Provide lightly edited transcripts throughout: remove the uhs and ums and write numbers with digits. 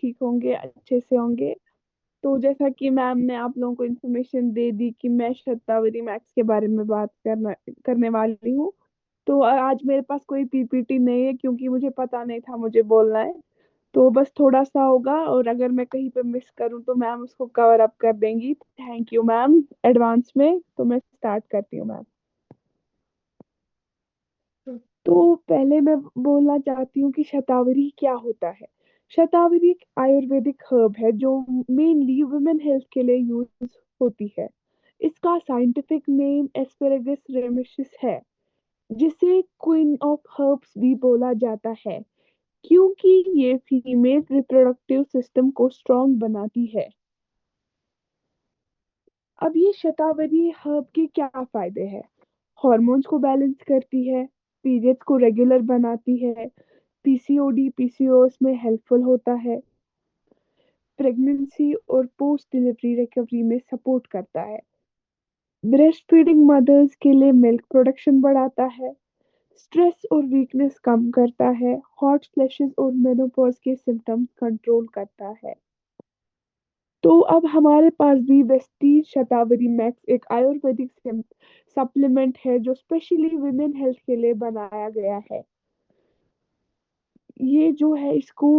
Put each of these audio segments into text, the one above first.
ठीक होंगे, अच्छे से होंगे। तो जैसा कि मैम ने आप लोगों को इन्फॉर्मेशन दे दी कि मैं शतावरी मैक्स के बारे में बात करने वाली हूँ। तो आज मेरे पास कोई पीपीटी नहीं है क्योंकि मुझे पता नहीं था मुझे बोलना है। तो बस थोड़ा सा होगा, और अगर मैं कहीं पे मिस करूँ तो मैम उसको कवर अप कर देंगी। थैंक यू मैम एडवांस में। तो मैं स्टार्ट करती हूँ मैम। तो पहले मैं बोलना चाहती हूँ कि शतावरी क्या होता है। शतावरी एक आयुर्वेदिक हर्ब है जो मेनली वुमेन हेल्थ के लिए यूज होती है। इसका साइंटिफिक नेम एस्पेरेगस रेमिशिस है, जिसे क्वीन ऑफ हर्ब्स भी बोला जाता है क्योंकि ये फीमेल रिप्रोडक्टिव सिस्टम को स्ट्रांग बनाती है। अब ये शतावरी हर्ब के क्या फायदे हैं? हॉर्मोन्स को बैलेंस करती है, पीरियड्स को रेगुलर बनाती है, पीसीओडी पीसीओएस में हेल्पफुल होता है, प्रेगनेंसी और पोस्ट डिलीवरी रिकवरी में सपोर्ट करता है, ब्रेस्ट फीडिंग मदर्स के लिए मिल्क प्रोडक्शन बढ़ाता है, स्ट्रेस और वीकनेस कम करता है, हॉट फ्लैशेस और मेनोपॉज के सिम्टम्स कंट्रोल करता है। तो अब हमारे पास भी वेस्टीज शतावरी मैक्स एक आयुर्वेदिक सप्लीमेंट है जो स्पेशली वुमेन हेल्थ के लिए बनाया गया है। ये जो है इसको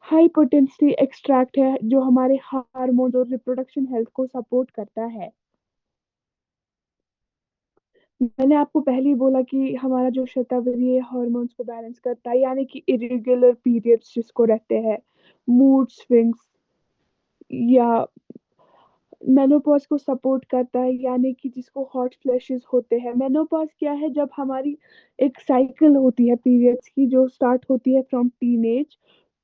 हाई पोटेंसी एक्सट्रैक्ट है जो हमारे हार्मोन्स और रिप्रोडक्शन हेल्थ को सपोर्ट करता है। मैंने आपको पहले ही बोला कि हमारा जो शतावरी है हार्मोन्स को बैलेंस करता है, यानी कि इरेगुलर पीरियड्स जिसको रहते हैं, मूड स्विंग्स, या मेनोपॉज को सपोर्ट करता है, यानी कि जिसको हॉट फ्लैशेस होते हैं। मेनोपॉज क्या है? जब हमारी एक साइकिल होती है पीरियड्स की जो स्टार्ट होती है फ्रॉम टीनेज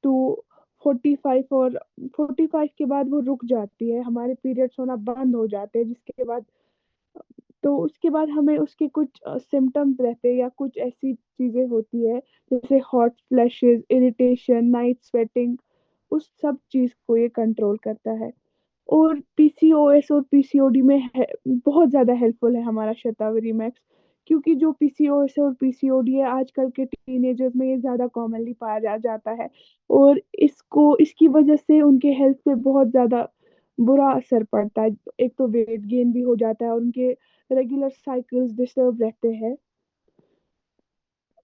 टू 45, और 45 के बाद वो रुक जाती है, हमारे पीरियड्स होना बंद हो जाते हैं, जिसके बाद तो उसके बाद हमें उसके कुछ सिम्टम्स रहते हैं या कुछ ऐसी चीजें होती है जैसे hot flashes, irritation, night sweating. उस सब चीज को ये कंट्रोल करता है। और पीसीओएस और पीसीओडी में बहुत ज्यादा हेल्पफुल है हमारा शतावरी मैक्स, क्योंकि जो पीसीओएस और पीसीओडी है आजकल के टीनेजर्स में ये ज्यादा कॉमनली पाया जाता है। और इसको इसकी वजह से उनके हेल्थ पे बहुत ज्यादा बुरा असर पड़ता है। एक तो वेट गेन भी हो जाता है और उनके रेगुलर साइकिल्स डिस्टर्ब रहते हैं।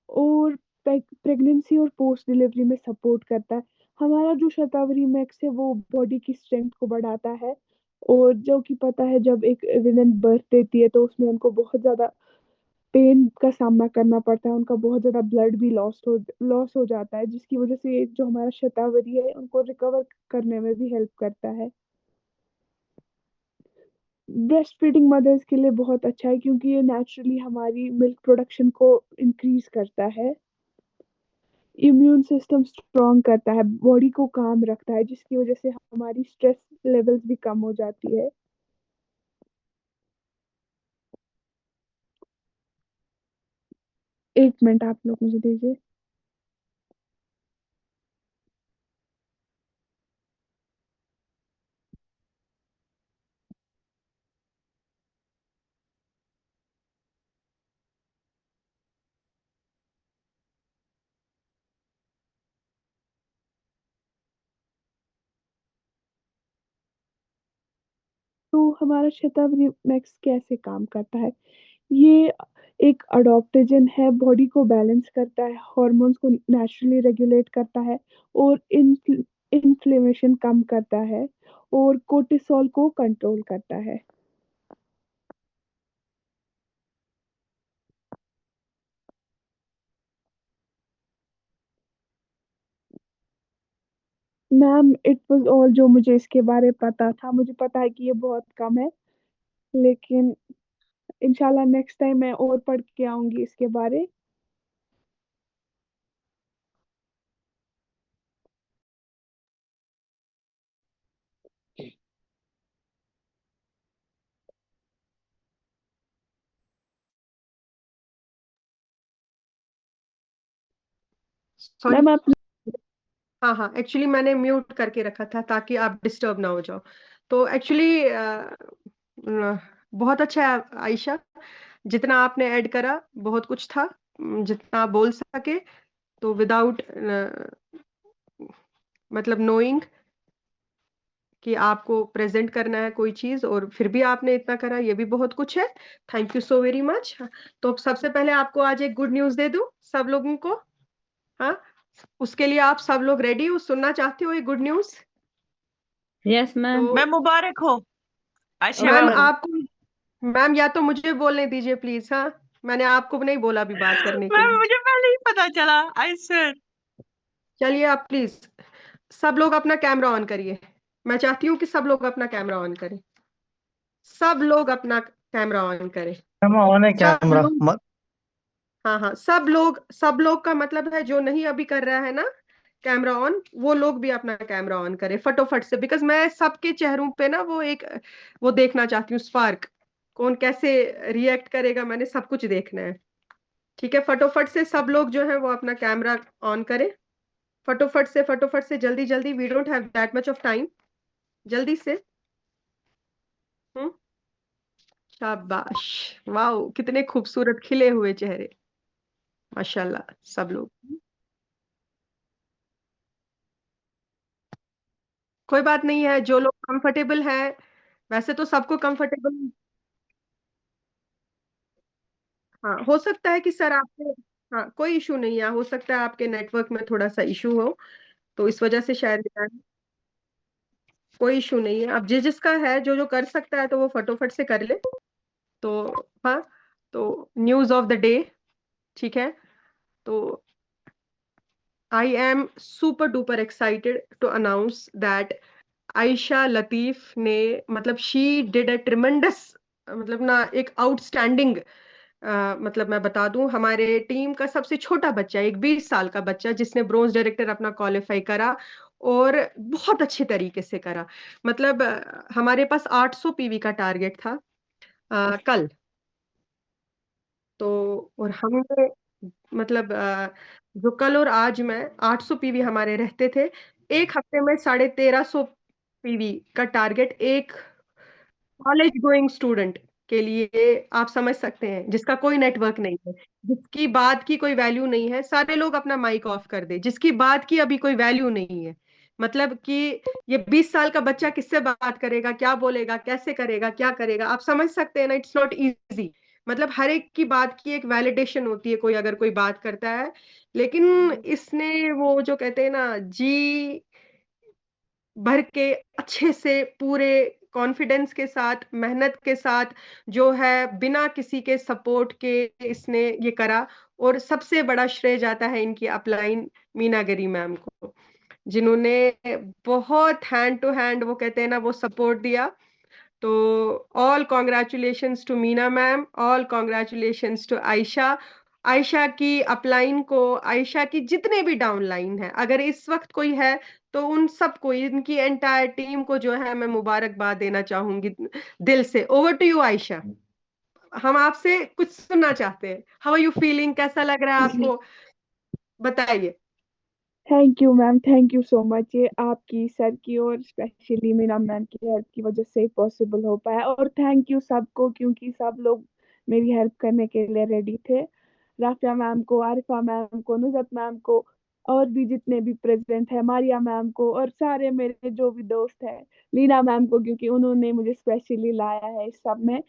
और प्रेगनेंसी और पोस्ट डिलीवरी में सपोर्ट करता है। हमारा जो शतावरी मैक्स है वो बॉडी की स्ट्रेंथ को बढ़ाता है। और जो कि पता है जब एक विमेन बर्थ देती है तो उसमें उनको बहुत ज्यादा पेन का सामना करना पड़ता है, उनका बहुत ज्यादा ब्लड भी लॉस हो जाता है, जिसकी वजह से ये जो हमारा शतावरी है उनको रिकवर करने में भी हेल्प करता है। ब्रेस्ट फीडिंग मदर्स के लिए बहुत अच्छा है क्योंकि ये नेचुरली हमारी मिल्क प्रोडक्शन को इंक्रीज करता है, इम्यून सिस्टम स्ट्रॉन्ग करता है, बॉडी को काम रखता है, जिसकी वजह से हमारी स्ट्रेस लेवल्स भी कम हो जाती है। एक मिनट आप लोग मुझे दीजिए। तो हमारा शतावरी मैक्स कैसे काम करता है? ये एक अडॉप्टोजन है, बॉडी को बैलेंस करता है, हॉर्मोन्स को नेचुरली रेगुलेट करता है, और इन्फ्लेमेशन कम करता है, और कोर्टिसोल को कंट्रोल करता है। मैम इट वाज ऑल जो मुझे इसके बारे में पता था। मुझे पता है कि ये बहुत कम है, लेकिन इंशाल्लाह नेक्स्ट टाइम मैं और पढ़ के आऊंगी इसके बारे। सॉरी। मैम आप। हाँ हाँ, एक्चुअली मैंने म्यूट करके रखा था ताकि आप डिस्टर्ब ना हो जाओ। तो एक्चुअली बहुत अच्छा है आयशा, जितना आपने ऐड करा बहुत कुछ था, जितना आप बोल सके। तो विदाउट मतलब नोइंग कि आपको प्रेजेंट करना है कोई चीज और फिर भी आपने इतना करा, ये भी बहुत कुछ है। Thank you so very much. तो सबसे पहले आपको आज एक गुड न्यूज दे दूं सब लोगों को। हाँ, उसके लिए आप सब लोग रेडी हो, सुनना चाहते हो ये गुड न्यूज? Yes ma'am. तो मैम मुबारक हो आयशा मैम मैम। आपको, मैम या तो मुझे बोलने दीजिए प्लीज। हाँ, मैंने आपको नहीं बोला अभी बात करने के मैम लिए। मुझे पहले ही पता चला, आई स्वेयर। चलिए आप प्लीज सब लोग अपना कैमरा ऑन करिए। मैं चाहती हूँ कि सब लोग अपना कैमरा ऑन करें। सब लोग अपना कैमरा ऑन करें। कैमरा ऑन है, सब कैमरा लोग, मत। हाँ हाँ, सब लोग का मतलब है जो नहीं अभी कर रहा है ना कैमरा ऑन, वो लोग भी अपना कैमरा ऑन करें फटोफट से, बिकॉज मैं सबके चेहरों पे ना वो एक, वो देखना चाहती हूँ स्पार्क, कौन कैसे रिएक्ट करेगा, मैंने सब कुछ देखना है। ठीक है, फटोफट से सब लोग जो है वो अपना कैमरा ऑन करें। फटोफट से जल्दी जल्दी, we don't have that much of time. जल्दी से। हम्म। शाबाश। वाओ, कितने खूबसूरत खिले हुए चेहरे, माशाल्लाह सब लोग। कोई बात नहीं है, जो लोग कंफर्टेबल हैं, वैसे तो सबको कंफर्टेबल। हाँ, हो सकता है कि सर आपके, हाँ कोई इशू नहीं है, हो सकता है आपके नेटवर्क में थोड़ा सा इशू हो, तो इस वजह से शायद कोई इशू नहीं है। अब जिस जिसका है, जो जो कर सकता है तो वो फटोफट से कर ले। तो हाँ, तो न्यूज ऑफ द डे। ठीक है, तो I am super duper excited to announce that Ayesha Latif ने, मतलब शी डिड अ ट्रिमेंडस, मतलब ना एक आउटस्टैंडिंग, मतलब मैं बता दूं, हमारे टीम का सबसे छोटा बच्चा, एक 20 साल का बच्चा जिसने ब्रोंज डायरेक्टर अपना क्वालिफाई करा और बहुत अच्छे तरीके से करा। मतलब हमारे पास 800 पीवी का टारगेट था कल। तो और हमने, मतलब जो कल और आज में 800 पीवी हमारे रहते थे, एक हफ्ते में 1350 पीवी का टारगेट एक कॉलेज गोइंग स्टूडेंट के लिए। आप समझ सकते हैं, जिसका कोई नेटवर्क नहीं है, जिसकी बात की कोई वैल्यू नहीं है, सारे लोग अपना माइक ऑफ कर दे, जिसकी बात की अभी कोई वैल्यू नहीं है। मतलब कि ये 20 साल का बच्चा किससे बात करेगा, क्या बोलेगा, कैसे करेगा, क्या करेगा, आप समझ सकते हैं ना, इट्स नॉट इजी। मतलब हर एक की बात की एक वैलिडेशन होती है, कोई अगर कोई बात करता है, लेकिन इसने वो जो कहते हैं ना, जी भर के अच्छे से पूरे कॉन्फिडेंस के साथ, मेहनत के साथ, जो है बिना किसी के सपोर्ट के इसने ये करा। और सबसे बड़ा श्रेय जाता है इनकी अपलाइन मीनागरी मैम को, जिन्होंने बहुत हैंड टू हैंड, वो कहते हैं ना, वो सपोर्ट दिया। तो all congratulations to Meena ma'am, all congratulations to Ayesha. Ayesha की अपलाइन को, आयशा की जितने भी डाउनलाइन है, अगर इस वक्त कोई है, तो उन सबको, इनकी एंटायर टीम को जो है मैं मुबारकबाद देना चाहूंगी दिल से। ओवर टू यू आयशा, हम आपसे कुछ सुनना चाहते हैं। हाउ आर यू फीलिंग, कैसा लग रहा है आपको, बताइए। Thank you ma'am, thank you so much. ये आपकी सर की और स्पेशली मीना मैम की हेल्प की वजह से पॉसिबल हो पाया, और थैंक यू सबको, क्योंकि सब लोग मेरी हेल्प करने के लिए रेडी थे। राफिया मैम को, आरिफा मैम को, नुजत मैम को, और भी जितने भी प्रेजेंट है, मारिया मैम को, और सारे मेरे जो भी दोस्त हैं, लीना मैम को, क्योंकि उन्होंने मुझे स्पेशली लाया है इस सब में,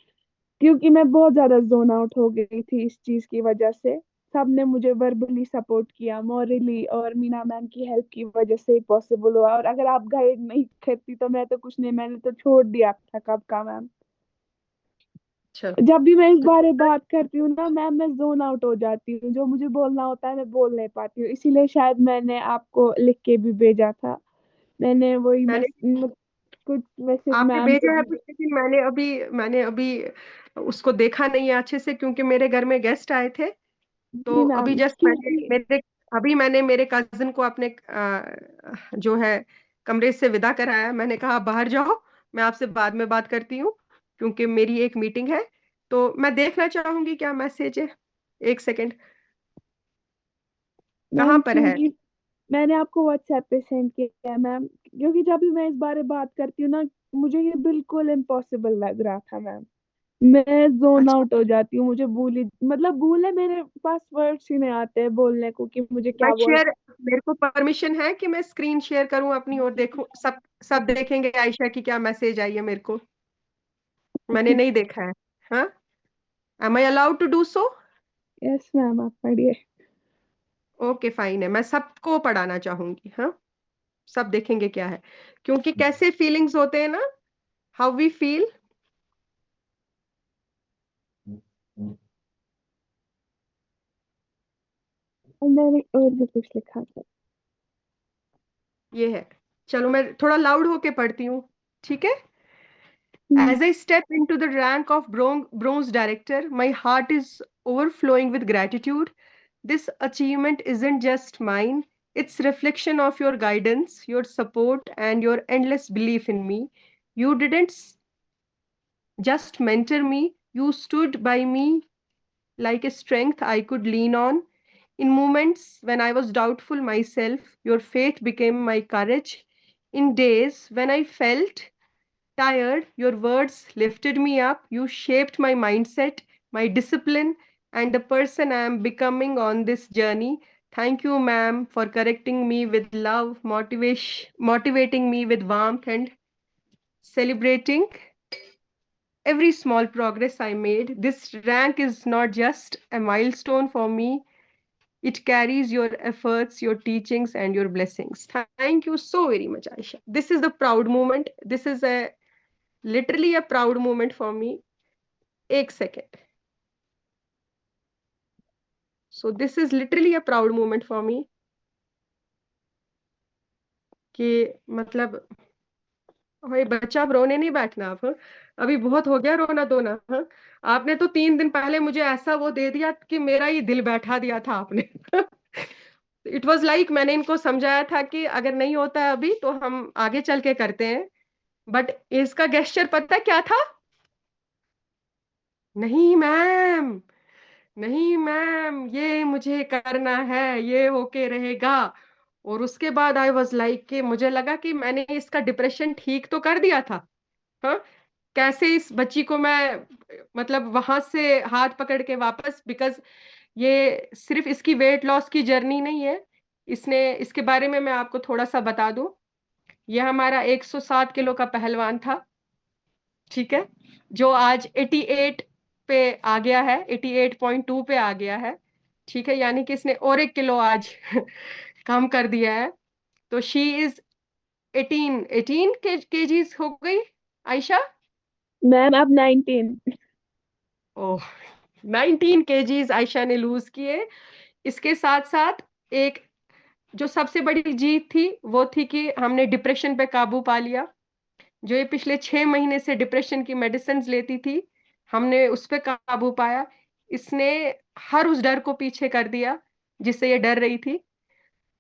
क्योंकि मैं बहुत ज्यादा जोन आउट हो गई थी इस चीज की वजह से। सबने मुझे वर्बली सपोर्ट किया, मॉरली, और मीना मैम की हेल्प की वजह से पॉसिबल हुआ। और अगर आप गाइड नहीं करती तो मैं तो कुछ नहीं, मैंने तो छोड़ दिया था कब का मैम। अच्छा, जब भी मैं इस बारे बात करती हूँ ना मैम, मैं जोन आउट हो जाती हूँ, जो मुझे बोलना होता है मैं बोल नहीं पाती हूँ, इसीलिए शायद मैंने आपको लिख के भी भेजा था। मैंने वही मैंने, कुछ मैसेज आपने मैम को भेजा है भी। कुछ, लेकिन मैंने अभी उसको देखा नहीं है अच्छे से, क्योंकि मेरे घर में गेस्ट आए थे। जी तो अभी मैम, जस्ट मैंने क्योंकि मेरे, अभी मैंने मेरे कजिन को अपने जो है कमरे से विदा कराया। मैंने कहा आप बाहर जाओ, मैं आपसे बाद में बात करती हूँ, क्योंकि मेरी एक मीटिंग है। तो मैं देखना चाहूंगी क्या मैसेज है, एक सेकेंड, कहाँ मैम, पर है? क्योंकि मैंने आपको व्हाट्सएप पे सेंड किया है मैम, क्योंकि जब भी मैं इस बारे बात करती हूँ ना, मुझे ये बिल्कुल इम्पॉसिबल लग रहा था मैम। मैं जोन आउट हो जाती हूँ, मुझे मतलब भूलने मेरे पास वर्ड्स ही नहीं आते हैं बोलने को कि मुझे मैं क्या बोलना। शेयर मेरे को परमिशन है कि मैं स्क्रीन शेयर करूं अपनी और देखूं, सब सब देखेंगे आयशा की क्या मैसेज आई है मेरे को। मैंने नहीं देखा है। हाँ, am I allowed to do so? Yes ma'am, आप पढ़िए। ओके फाइन है, मैं सबको पढ़ाना चाहूंगी। हाँ, सब देखेंगे क्या है, क्योंकि कैसे फीलिंग्स होते हैं ना, हाउ वी फील। और मैंने और भी कुछ लिखा था। ये है। चलो मैं थोड़ा लाउड होके पढ़ती हूँ, ठीक है। हम्म, As I step into the rank of bronze director, my heart is overflowing with gratitude. This achievement isn't just mine, it's reflection of your guidance, your support, and your endless belief in me. You didn't just mentor me, you stood by me like a strength I could lean on. In moments when I was doubtful myself, your faith became my courage. In days when I felt tired, your words lifted me up. You shaped my mindset, my discipline, and the person I am becoming on this journey. Thank you, ma'am, for correcting me with love, motivating me with warmth, and celebrating every small progress I made. This rank is not just a milestone for me, it carries your efforts, your teachings, and your blessings. Thank you so very much, Aisha. This is the proud moment. This is a literally a proud moment for me. एक second. So this is literally a proud moment for me कि मतलब भाई बच्चा, अब रोने नहीं बैठना आप, हाँ? अभी बहुत हो गया रोना धोना, हाँ? आपने तो 3 दिन पहले मुझे ऐसा वो दे दिया कि मेरा ही दिल बैठा दिया था आपने. इट वाज लाइक मैंने इनको समझाया था कि अगर नहीं होता है अभी तो हम आगे चल के करते हैं. बट इसका गेस्चर पता है क्या था? नहीं मैम, नहीं मैम, ये मुझे करना है, ये होके रहेगा. और उसके बाद आई वाज लाइक कि मुझे लगा कि मैंने इसका डिप्रेशन ठीक तो कर दिया था. हाँ, कैसे इस बच्ची को मैं मतलब वहां से हाथ पकड़ के वापस, बिकॉज ये सिर्फ इसकी वेट लॉस की जर्नी नहीं है. इसके बारे में मैं आपको थोड़ा सा बता दूं. ये हमारा 107 किलो का पहलवान था, ठीक है, जो आज 88 पे आ गया है, 88.2 पे आ गया है. ठीक है, यानी कि इसने और 1 किलो आज कम कर दिया है. तो शी इज 18 केजीज हो गई आयशा. मैम आप 19। ओह, 19 केजीज आयशा ने लूज किए. इसके साथ साथ एक जो सबसे बड़ी जीत थी वो थी कि हमने डिप्रेशन पे काबू पा लिया. जो ये पिछले 6 महीने से डिप्रेशन की मेडिसिन लेती थी, हमने उस पे काबू पाया. इसने हर उस डर को पीछे कर दिया जिससे ये डर रही थी.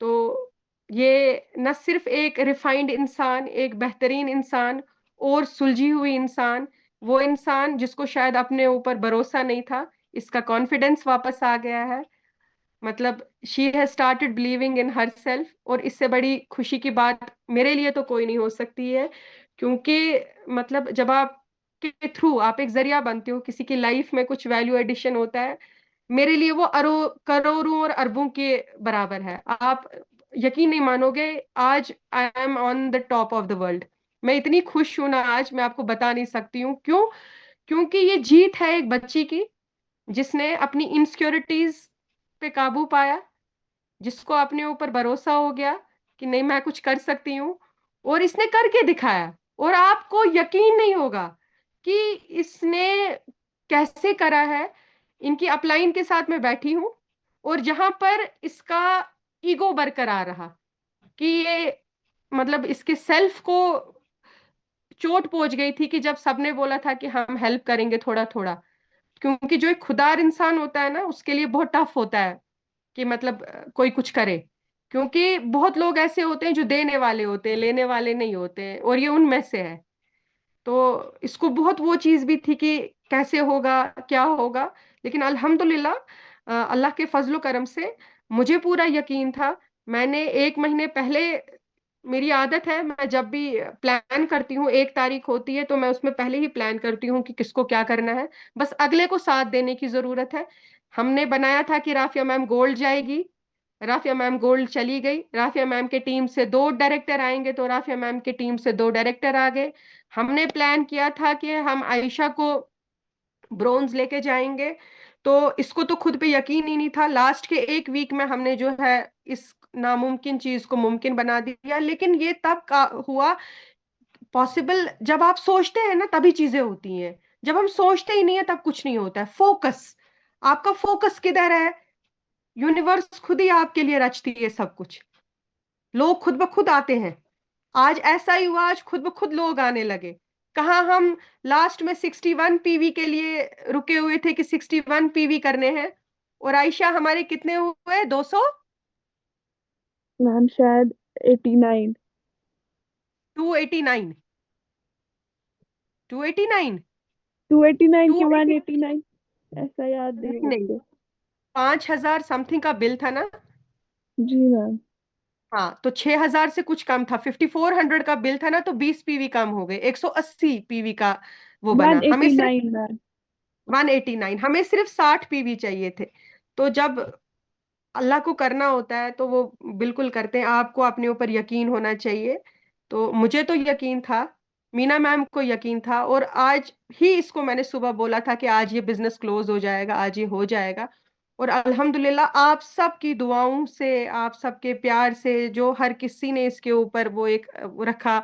तो ये न सिर्फ एक रिफाइंड इंसान, एक बेहतरीन इंसान और सुलझी हुई इंसान, वो इंसान जिसको शायद अपने ऊपर भरोसा नहीं था, इसका कॉन्फिडेंस वापस आ गया है. मतलब she has started believing in her self. और इससे बड़ी खुशी की बात मेरे लिए तो कोई नहीं हो सकती है, क्योंकि मतलब जब आप के थ्रू आप एक जरिया बनते हो, किसी की लाइफ में कुछ वैल्यू एडिशन होता है, मेरे लिए वो करोड़ों और अरबों के बराबर है. आप यकीन नहीं मानोगे, आज I am on the top of the world. मैं इतनी खुश हूं ना आज, मैं आपको बता नहीं सकती हूँ क्यों. क्योंकि ये जीत है एक बच्ची की, जिसने अपनी इनसिक्योरिटीज पे काबू पाया, जिसको अपने ऊपर भरोसा हो गया कि नहीं मैं कुछ कर सकती हूँ, और इसने करके दिखाया. और आपको यकीन नहीं होगा कि इसने कैसे करा है. इनकी अपलाइन के साथ मैं बैठी हूँ, और जहां पर इसका ईगो बरकरार रहा कि ये मतलब इसके सेल्फ को चोट पहुंच गई थी कि जब सबने बोला था कि हम हेल्प करेंगे थोड़ा थोड़ा. क्योंकि जो एक खुदार इंसान होता है ना, उसके लिए बहुत टफ होता है कि मतलब कोई कुछ करे. क्योंकि बहुत लोग ऐसे होते हैं जो देने वाले होते हैं, लेने वाले नहीं होते हैं, और ये उनमें से है. तो इसको बहुत वो चीज भी थी कि कैसे होगा, क्या होगा. लेकिन अल्हम्दुलिल्लाह, अल्लाह के फजलो करम से मुझे पूरा यकीन था. मैंने 1 महीने पहले मेरी आदत है, मैं जब भी प्लान करती हूँ, 1 तारीख होती है तो मैं उसमें पहले ही प्लान करती हूँ कि किसको क्या करना है। बस अगले को साथ देने की जरूरत है। हमने बनाया था कि राफिया मैम गोल्ड जाएगी, राफिया मैम गोल्ड चली गई। राफिया मैम के टीम से 2 डायरेक्टर आएंगे तो राफिया मैम के टीम से 2 डायरेक्टर आ गए। हमने प्लान किया था कि हम आयशा को ब्रोंज लेके जाएंगे। तो इसको तो खुद पे यकीन ही नहीं था। लास्ट के 1 वीक में हमने जो है इस नामुमकिन चीज को मुमकिन बना दिया। लेकिन ये तब का हुआ पॉसिबल, जब आप सोचते हैं ना तभी चीजें होती हैं। जब हम सोचते ही नहीं है तब कुछ नहीं होता है। फोकस, आपका फोकस किधर है, यूनिवर्स खुद ही आपके लिए रचती है सब कुछ। लोग खुद ब खुद आते हैं। आज ऐसा ही हुआ, आज खुद ब खुद लोग आने लगे। कहाँ हम लास्ट में 61 पीवी के लिए रुके हुए थे कि 61 पीवी करने हैं, और आयशा हमारे कितने हुए, 200, मैम शायद 89। 289, 289, 289 टू कि एटी 189, ऐसा याद नहीं नहीं नहीं, मुझे। 5,000 समथिंग का बिल था ना। जी मैम। हाँ, तो 6,000 से कुछ कम था। 5,400 का बिल था ना, तो 20 पीवी कम हो गए, 180 पीवी का वो बना। हमें सिर्फ 189 मैम। 189, हमें सिर्फ 60 पीवी चाहिए थे। तो जब अल्लाह को करना होता है तो वो बिल्कुल करते हैं। आपको अपने ऊपर यकीन होना चाहिए। तो मुझे तो यकीन था, मीना मैम को यकीन था, और आज ही इसको मैंने सुबह बोला था कि आज ये बिजनेस क्लोज हो जाएगा, आज ये हो जाएगा। और अल्हम्दुलिल्लाह आप सबकी दुआओं से, आप सबके प्यार से, जो हर किसी ने इसके ऊपर वो एक वो रखा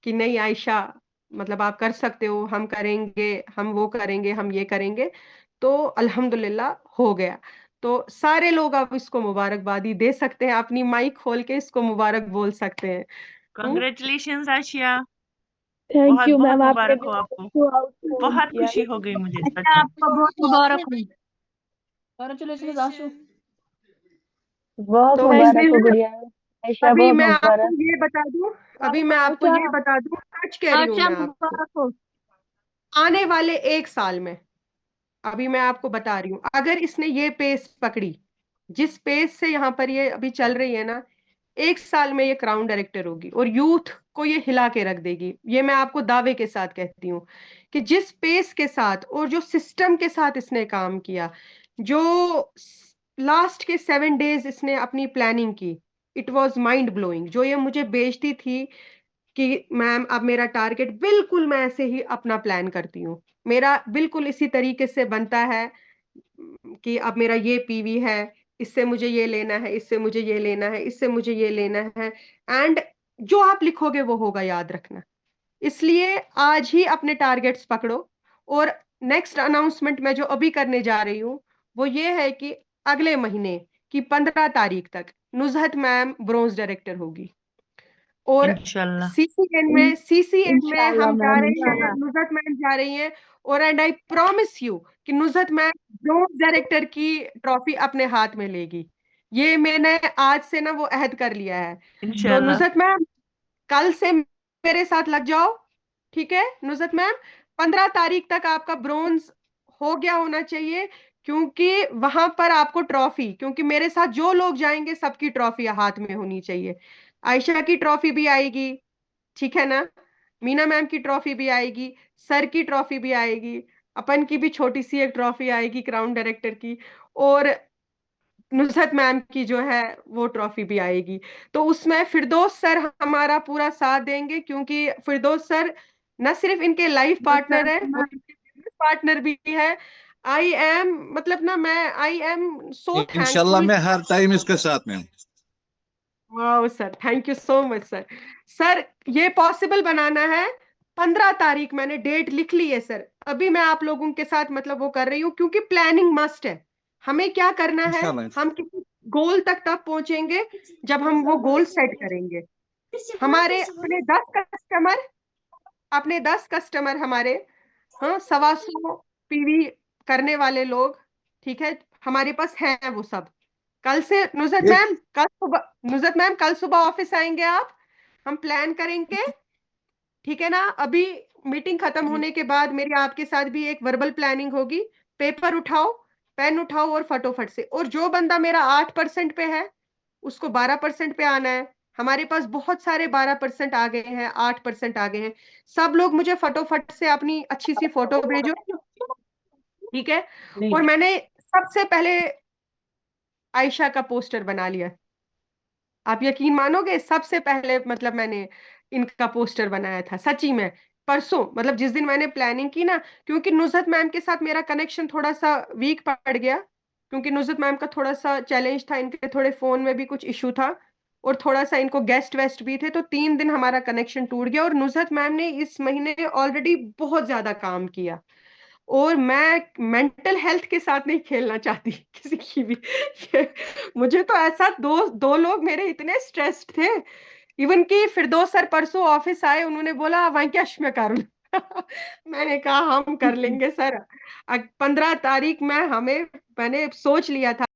कि नहीं आयशा, मतलब आप कर सकते हो, हम करेंगे, हम वो करेंगे, हम ये करेंगे, तो अल्हम्दुलिल्लाह हो गया। तो सारे लोग अब इसको मुबारकबादी दे सकते हैं, अपनी माइक खोल के इसको मुबारक बोल सकते हैं। हम्म। कॉन्ग्रेचुलेशंस आशिया। थैंक बहुत यू बहुत मैम, आपने मुबारक भी हो मेरे आपको। को आउटस्कोर बहुत किया। खुशी हो गई मुझे सच अच्छा में। आपको बहुत मुबारक हो। कॉन्ग्रेचुलेशन आशु। बहुत तो थैंक मुबारक यू। हो गुड़िया। आयशा अभी बहुत मैं आपको मुबारक। ये बता दूं, अभी मैं आपको आशा ये बता दूं, सच कह रही हूं आशा मैं आपको, मुबारक हो। आने वाले 1 साल में, अभी मैं आपको बता रही हूँ, अगर इसने ये पेस पकड़ी, जिस पेस से यहाँ पर ये अभी चल रही है ना, 1 साल में ये क्राउन डायरेक्टर होगी और यूथ को ये हिला के रख देगी। ये मैं आपको दावे के साथ कहती हूँ कि जिस पेस के साथ और जो सिस्टम के साथ इसने काम किया, जो लास्ट के 7 डेज इसने अपनी प्लानिंग की, इट वॉज माइंड ब्लोइंग। जो ये मुझे बेचती थी कि मैम अब मेरा टारगेट बिल्कुल मैं ऐसे ही अपना प्लान करती हूँ, मेरा बिल्कुल इसी तरीके से बनता है कि अब मेरा ये पीवी है, इससे मुझे ये लेना है, इससे मुझे ये लेना है, इससे मुझे ये लेना है, एंड जो आप लिखोगे वो होगा, याद रखना। इसलिए आज ही अपने टारगेट्स पकड़ो। और नेक्स्ट अनाउंसमेंट मैं जो अभी करने जा रही हूँ वो ये है कि अगले महीने की 15 तारीख तक नुजहत मैम ब्रोंज डायरेक्टर होगी। और इंशाल्लाह। सीसीएन में इंशाल्लाह हम जा मैम, रहे हैं, इंशाल्लाह। नुजहत मैम जा रही हैं। और एंड आई प्रॉमिस यू कि नुजहत मैम ब्रोंज डायरेक्टर की ट्रॉफी अपने हाथ में लेगी। ये मैंने आज से ना वो अहद कर लिया है। तो इंशाल्लाह। नुजहत मैम कल से मेरे साथ लग जाओ, ठीक है नुजहत मैम? 15 तारीख तक आपका ब्रोंज हो गया होना चाहिए, क्योंकि वहां पर आपको ट्रॉफी, क्योंकि मेरे साथ जो लोग जाएंगे सबकी ट्रॉफी हाथ में होनी चाहिए। आयशा की ट्रॉफी भी आएगी, ठीक है ना? मीना मैम की ट्रॉफी भी आएगी, सर की ट्रॉफी भी आएगी, अपन की भी छोटी सी एक ट्रॉफी आएगी क्राउन डायरेक्टर की, और नुसरत मैम की जो है वो ट्रॉफी भी आएगी। तो उसमें फिरदौस सर हमारा पूरा साथ देंगे, क्योंकि फिरदौस सर न सिर्फ इनके लाइफ पार्टनर है, वो इनके बिजनेस पार्टनर भी है। आई एम, मतलब ना, मैं आई एम सो इंशाल्लाह थैंकफुल। मैं हर टाइम इसके साथ में हूँ। वाह sir, thank you so much sir. Sir ये पॉसिबल बनाना है। 15 तारीख मैंने डेट लिख ली है सर। अभी मैं आप लोगों के साथ मतलब वो कर रही हूँ, क्योंकि प्लानिंग मस्ट है। हमें क्या करना है, इंशाल्लाह। हम किसी गोल तक तब पहुंचेंगे जब हम वो गोल सेट करेंगे। हमारे अपने 10 कस्टमर हमारे, हाँ, 125 पीवी करने वाले लोग, ठीक है, हमारे पास हैं वो सब। कल से एक नुजत मैम कल सुबह ऑफिस आएंगे आप, हम प्लान करेंगे, ठीक है ना? अभी मीटिंग खत्म होने के बाद मेरी आपके साथ भी एक वर्बल प्लानिंग होगी। पेपर उठाओ, पेन उठाओ और फटोफट से, और जो बंदा मेरा 8% पे है उसको 12% पे आना है, हमारे पास बहुत सारे 12% आ गए हैं, 8% आ गए हैं। सब लोग मुझे फटोफट से अपनी अच्छी सी फोटो भेजो, ठीक है। और मैंने सबसे पहले आयशा का पोस्टर बना लिया। आप यकीन मानोगे, सबसे पहले मतलब मैंने इनका पोस्टर बनाया था सच्ची में, परसों, मतलब जिस दिन मैंने प्लानिंग की ना, क्योंकि नुजहत मैम के साथ मेरा कनेक्शन थोड़ा सा वीक पड़ गया, क्योंकि नुजहत मैम का थोड़ा सा चैलेंज था, इनके थोड़े फोन में भी कुछ इशू था, और थोड़ा सा इनको गेस्ट वेस्ट भी थे, तो 3 दिन हमारा कनेक्शन टूट गया। और नुजहत मैम ने इस महीने ऑलरेडी बहुत ज्यादा काम किया, और मैं मेंटल हेल्थ के साथ नहीं खेलना चाहती किसी की भी। मुझे तो ऐसा, दो दो लोग मेरे इतने स्ट्रेस्ड थे, इवन कि फिरदौस सर परसों ऑफिस आए, उन्होंने बोला वंक्याश में कर लो। मैंने कहा हम कर लेंगे सर, 15 तारीख में हमें, मैंने सोच लिया था